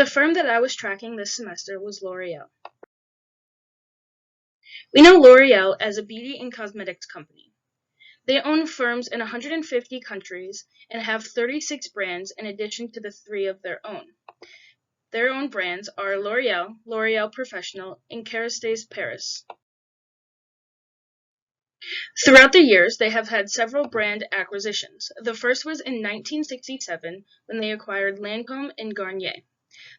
The firm that I was tracking this semester was L'Oreal. We know L'Oreal as a beauty and cosmetics company. They own firms in 150 countries and have 36 brands in addition to the 3 of their own. Their own brands are L'Oreal, L'Oreal Professional, and Kerastase Paris. Throughout the years, they have had several brand acquisitions. The first was in 1967 when they acquired Lancôme and Garnier.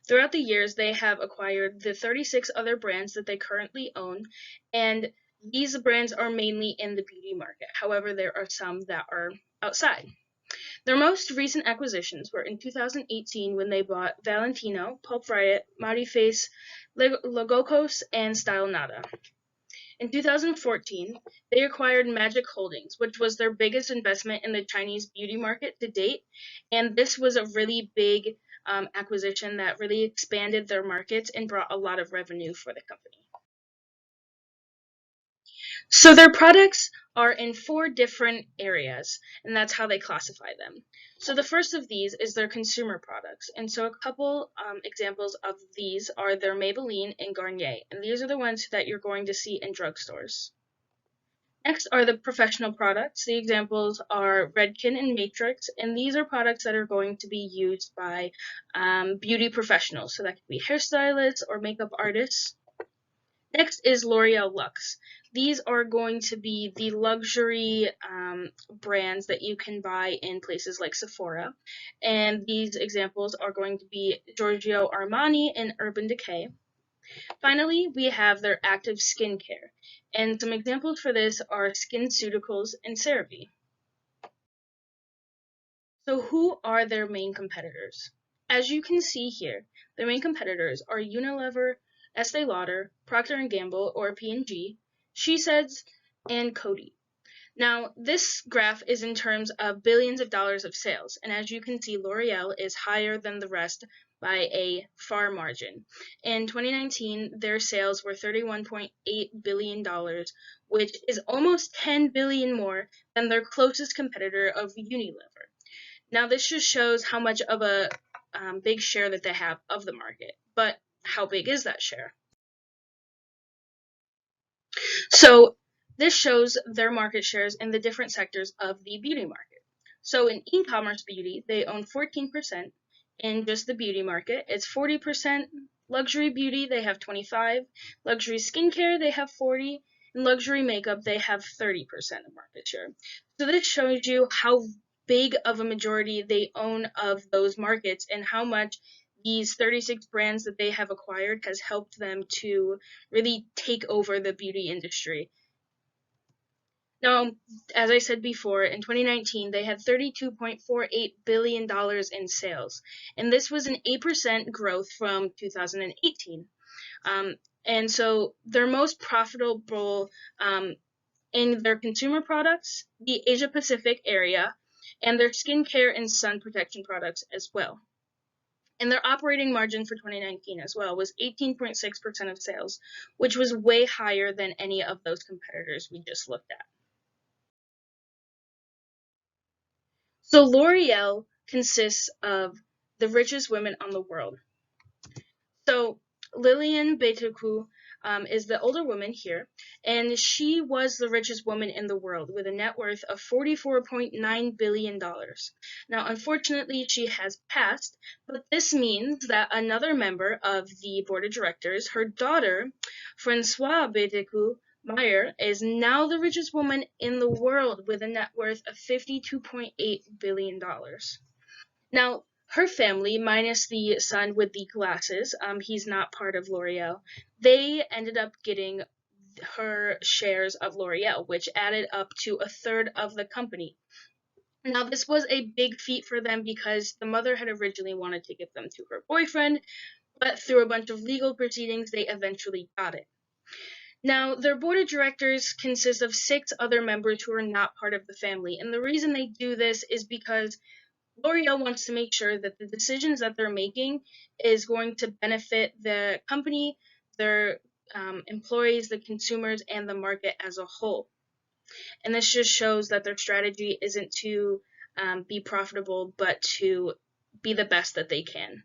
Throughout the years, they have acquired the 36 other brands that they currently own, and these brands are mainly in the beauty market. However, there are some that are outside. Their most recent acquisitions were in 2018 when they bought Valentino, Pulp Riot, Mighty Face, Logos, and Style Nada. In 2014, they acquired Magic Holdings, which was their biggest investment in the Chinese beauty market to date, and this was a really big acquisition that really expanded their markets and brought a lot of revenue for the company. So their products are in 4 different areas, and that's how they classify them. So the first of these is their consumer products, and so a couple examples of these are their Maybelline and Garnier, and these are the ones that you're going to see in drugstores. Next are the professional products. The examples are Redken and Matrix, and these are products that are going to be used by beauty professionals, so that could be hairstylists or makeup artists. Next is L'Oreal Luxe. These are going to be the luxury brands that you can buy in places like Sephora, and these examples are going to be Giorgio Armani and Urban Decay. Finally, we have their active skincare, and some examples for this are SkinCeuticals and CeraVe. So who are their main competitors? As you can see here, their main competitors are Unilever, Estee Lauder, Procter & Gamble or P&G, She Says, and Coty. Now, this graph is in terms of billions of dollars of sales, and as you can see, L'Oreal is higher than the rest by a far margin. In 2019, their sales were $31.8 billion, which is almost $10 billion more than their closest competitor of Unilever. Now, this just shows how much of a big share that they have of the market, but how big is that share? So this shows their market shares in the different sectors of the beauty market. So in e-commerce beauty, they own 14%. In just the beauty market, it's 40%. Luxury beauty, they have 25%. Luxury skincare, they have 40%. And luxury makeup, they have 30% of market share. So this shows you how big of a majority they own of those markets and how much these 36 brands that they have acquired has helped them to really take over the beauty industry. Now, as I said before, in 2019, they had $32.48 billion in sales, and this was an 8% growth from 2018. And so their most profitable in their consumer products, the Asia Pacific area, and their skincare and sun protection products as well. And their operating margin for 2019 as well was 18.6% of sales, which was way higher than any of those competitors we just looked at. So L'Oreal consists of the richest women on the world. So Liliane Bettécou is the older woman here, and she was the richest woman in the world with a net worth of $44.9 billion. Now, unfortunately, she has passed, but this means that another member of the board of directors, her daughter, Françoise Bettécou Meyer, is now the richest woman in the world with a net worth of $52.8 billion. Now, her family, minus the son with the glasses, he's not part of L'Oreal, they ended up getting her shares of L'Oreal, which added up to a third of the company. Now, this was a big feat for them because the mother had originally wanted to give them to her boyfriend, but through a bunch of legal proceedings, they eventually got it. Now, their board of directors consists of 6 other members who are not part of the family, and the reason they do this is because L'Oreal wants to make sure that the decisions that they're making is going to benefit the company, their employees, the consumers, and the market as a whole. And this just shows that their strategy isn't to be profitable, but to be the best that they can.